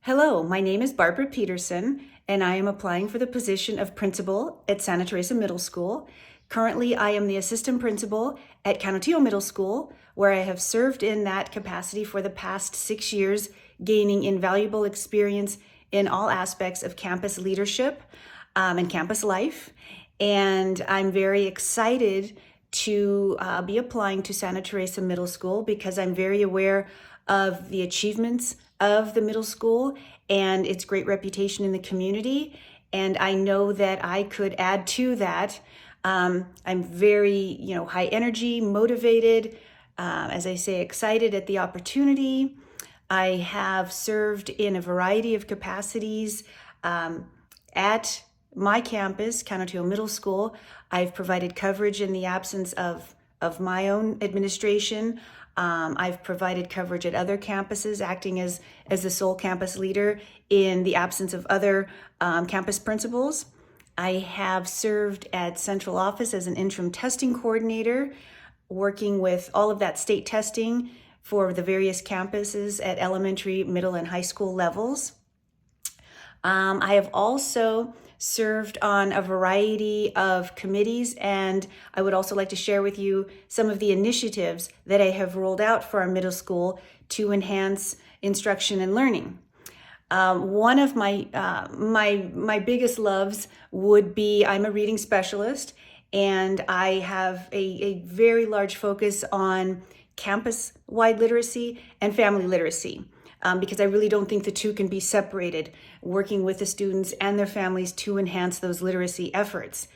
Hello, my name is Barbara Peterson, and I am applying for the position of principal at Santa Teresa Middle School. Currently, I am the assistant principal at Canutillo Middle School, where I have served in that capacity for the past 6 years, gaining invaluable experience in all aspects of campus leadership and campus life. And I'm very excited to be applying to Santa Teresa Middle School because I'm very aware of the achievements of the middle school and its great reputation in the community. And I know that I could add to that. I'm very, high energy, motivated, as I say, excited at the opportunity. I have served in a variety of capacities at my campus, Canutillo Middle School. I've provided coverage in the absence of my own administration. I've provided coverage at other campuses, acting as the sole campus leader in the absence of other campus principals. I have served at central office as an interim testing coordinator, working with all of that state testing for the various campuses at elementary, middle, and high school levels. I have also served on a variety of committees, and I would also like to share with you some of the initiatives that I have rolled out for our middle school to enhance instruction and learning. One of my biggest loves would be I'm a reading specialist, and I have a very large focus on campus-wide literacy and family literacy. Because I really don't think the two can be separated, working with the students and their families to enhance those literacy efforts.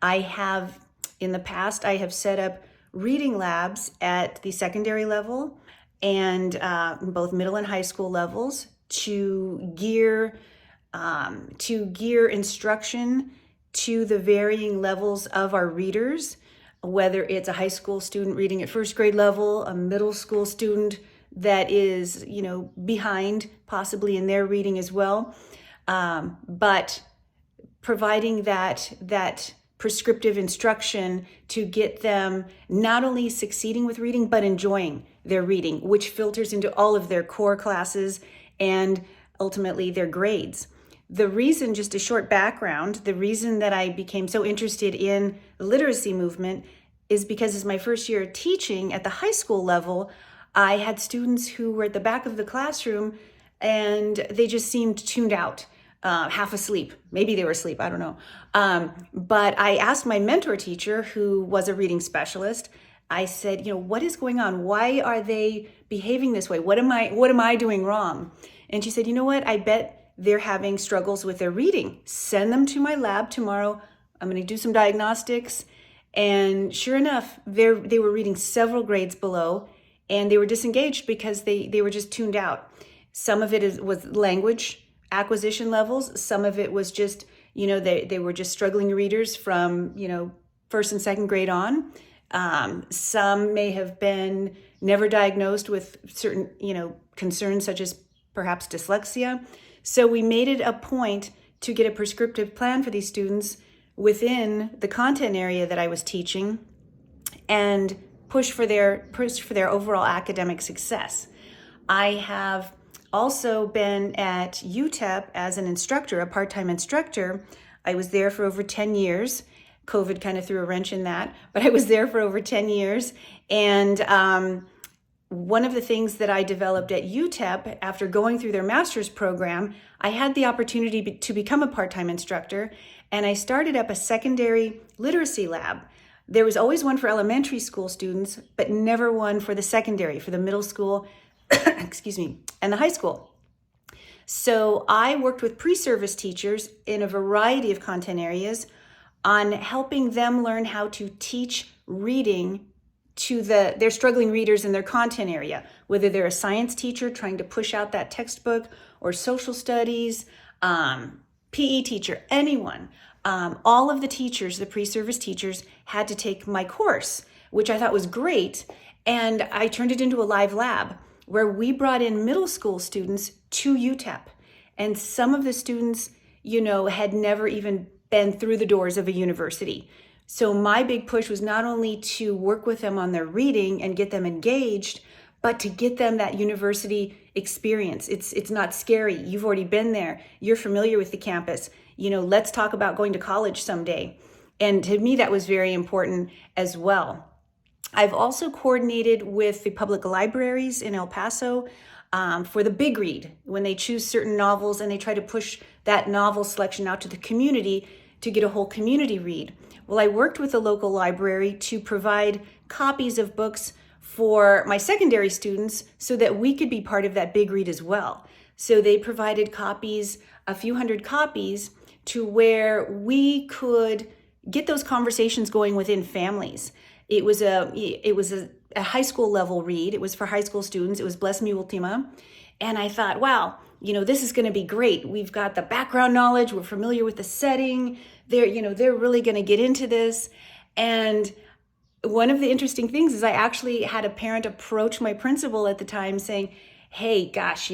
In the past, I have set up reading labs at the secondary level and both middle and high school levels to gear instruction to the varying levels of our readers, whether it's a high school student reading at first grade level, a middle school student that is, behind possibly in their reading as well. But providing that prescriptive instruction to get them not only succeeding with reading, but enjoying their reading, which filters into all of their core classes and ultimately their grades. The reason, just a short background, the reason that I became so interested in the literacy movement is because as my first year teaching at the high school level, I had students who were at the back of the classroom and they just seemed tuned out, half asleep. Maybe they were asleep, I don't know. But I asked my mentor teacher, who was a reading specialist, I said, what is going on? Why are they behaving this way? What am I doing wrong? And she said, you know what? I bet they're having struggles with their reading. Send them to my lab tomorrow. I'm going to do some diagnostics. And sure enough, they were reading several grades below, and they were disengaged because they were just tuned out. Some of it was language acquisition levels. Some of it was just, they were just struggling readers from, first and second grade on. Some may have been never diagnosed with certain, concerns such as perhaps dyslexia. So we made it a point to get a prescriptive plan for these students within the content area that I was teaching and push for their overall academic success. I have also been at UTEP as an instructor, a part-time instructor. I was there for over 10 years. COVID kind of threw a wrench in that, but I was there for over 10 years. And one of the things that I developed at UTEP after going through their master's program, I had the opportunity to become a part-time instructor, and I started up a secondary literacy lab. There was always one for elementary school students, but never one for the secondary, for the middle school, and the high school. So I worked with pre-service teachers in a variety of content areas on helping them learn how to teach reading to their struggling readers in their content area, whether they're a science teacher trying to push out that textbook, or social studies, PE teacher, anyone. All of the teachers, the pre-service teachers, had to take my course, which I thought was great. And I turned it into a live lab where we brought in middle school students to UTEP. And some of the students, had never even been through the doors of a university. So my big push was not only to work with them on their reading and get them engaged, but to get them that university experience. It's not scary. You've already been there. You're familiar with the campus. Let's talk about going to college someday. And to me, that was very important as well. I've also coordinated with the public libraries in El Paso for the big read, when they choose certain novels and they try to push that novel selection out to the community to get a whole community read. Well, I worked with the local library to provide copies of books for my secondary students so that we could be part of that big read as well. So they provided copies, a few hundred copies, to where we could get those conversations going within families. It was a high school level read. It was for high school students. It was Bless Mi Ultima. And I thought, wow, this is going to be great. We've got the background knowledge. We're familiar with the setting. They're really going to get into this. And one of the interesting things is I actually had a parent approach my principal at the time saying, hey, gosh,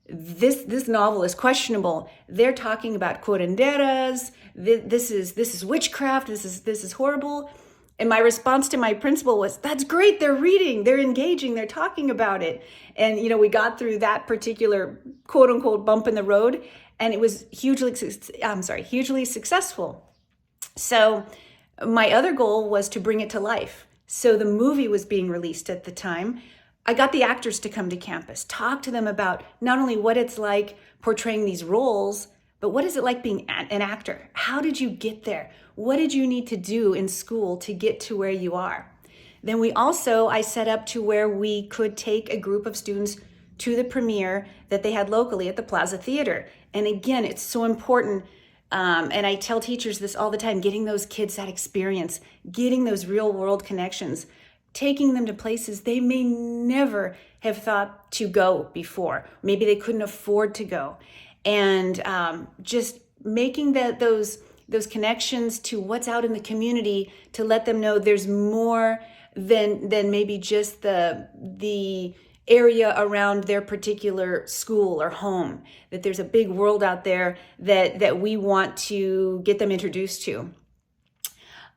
this novel is questionable. They're talking about curanderas. This is witchcraft. This is horrible. And my response to my principal was, that's great. They're reading, they're engaging, they're talking about it. And, we got through that particular quote unquote bump in the road, and it was hugely successful. So my other goal was to bring it to life. So the movie was being released at the time. I got the actors to come to campus, talk to them about not only what it's like portraying these roles, but what is it like being an actor? How did you get there? What did you need to do in school to get to where you are? Then I set up to where we could take a group of students to the premiere that they had locally at the Plaza Theater. And again, it's so important. And I tell teachers this all the time, getting those kids that experience, getting those real world connections, taking them to places they may never have thought to go before. Maybe they couldn't afford to go. And just making those connections to what's out in the community to let them know there's more than maybe just the area around their particular school or home, that there's a big world out there that we want to get them introduced to.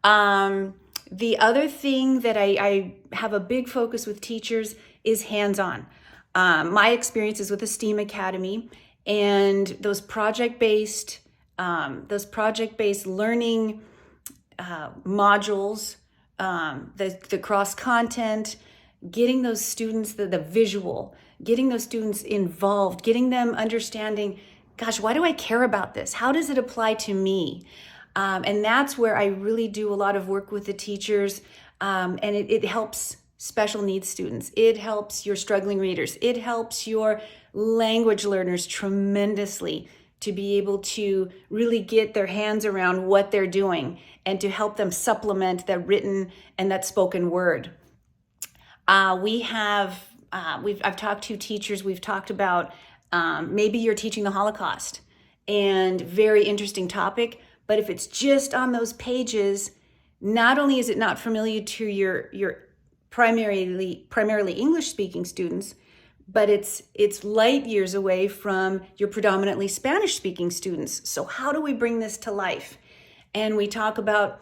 The other thing that I have a big focus with teachers is hands-on. My experiences with the STEAM Academy and those project-based learning modules, the cross content, getting those students the visual, getting those students involved, getting them understanding, gosh, why do I care about this? How does it apply to me? And that's where I really do a lot of work with the teachers, and it helps special needs students. It helps your struggling readers. It helps your language learners tremendously to be able to really get their hands around what they're doing and to help them supplement that written and that spoken word. I've talked to teachers, we've talked about maybe you're teaching the Holocaust, and very interesting topic, but if it's just on those pages, not only is it not familiar to your primarily English-speaking students, but it's light years away from your predominantly Spanish-speaking students. So how do we bring this to life? And we talk about,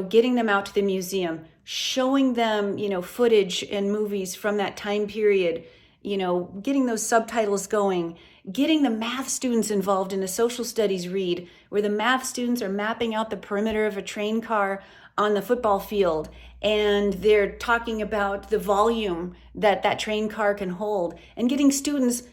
getting them out to the museum, showing them, footage and movies from that time period, getting those subtitles going, getting the math students involved in a social studies read, where the math students are mapping out the perimeter of a train car on the football field, and they're talking about the volume that train car can hold, and getting students,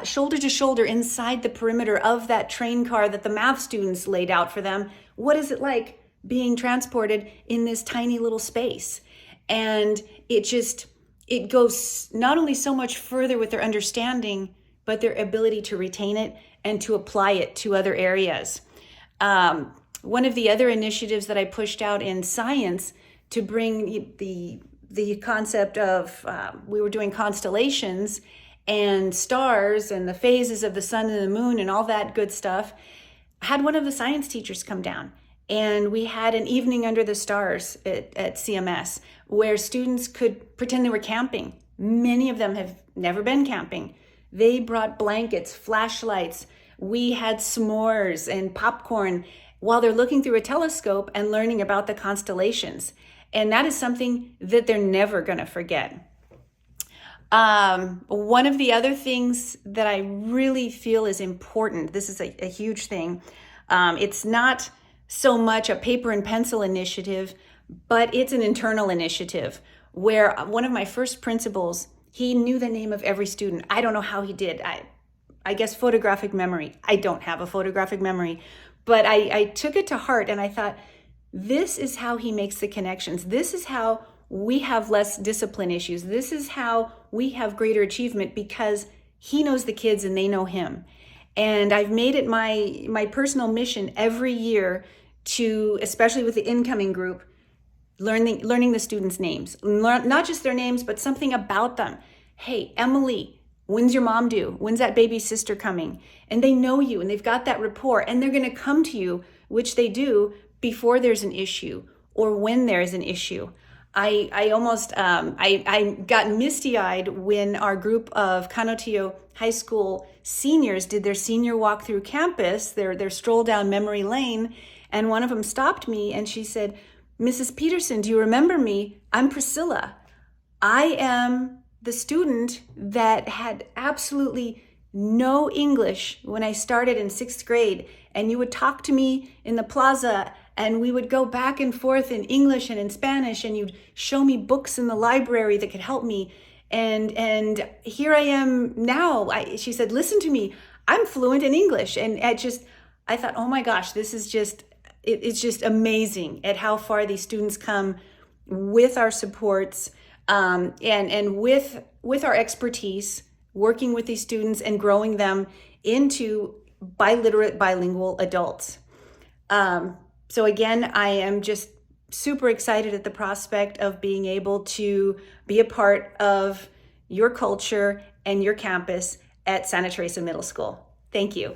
shoulder to shoulder inside the perimeter of that train car that the math students laid out for them. What is it like being transported in this tiny little space? And it goes not only so much further with their understanding, but their ability to retain it and to apply it to other areas. One of the other initiatives that I pushed out in science to bring the concept of, we were doing constellations and stars and the phases of the sun and the moon and all that good stuff. I had one of the science teachers come down, and we had an evening under the stars at CMS where students could pretend they were camping. Many of them have never been camping. They brought blankets, flashlights. We had s'mores and popcorn while they're looking through a telescope and learning about the constellations. And that is something that they're never going to forget. One of the other things that I really feel is important, this is a huge thing. It's not so much a paper and pencil initiative, but it's an internal initiative where one of my first principals, he knew the name of every student. I don't know how he did. I guess photographic memory. I don't have a photographic memory, but I took it to heart and I thought, this is how he makes the connections. This is how we have less discipline issues. This is how we have greater achievement because he knows the kids and they know him. And I've made it my personal mission every year to, especially with the incoming group, learning the students' names. Not just their names, but something about them. Hey, Emily, when's your mom due? When's that baby sister coming? And they know you and they've got that rapport and they're going to come to you, which they do before there's an issue or when there's an issue. I got misty-eyed when our group of Canutillo High School seniors did their senior walk through campus, their stroll down memory lane, and one of them stopped me and she said, "Mrs. Peterson, do you remember me? I'm Priscilla. I am the student that had absolutely no English when I started in 6th grade, and you would talk to me in the plaza and we would go back and forth in English and in Spanish, and you'd show me books in the library that could help me. And here I am now." She said, "Listen to me. I'm fluent in English." And I thought, oh my gosh, this is it's just amazing at how far these students come with our supports, and with our expertise, working with these students and growing them into biliterate, bilingual adults. So again, I am just super excited at the prospect of being able to be a part of your culture and your campus at Santa Teresa Middle School. Thank you.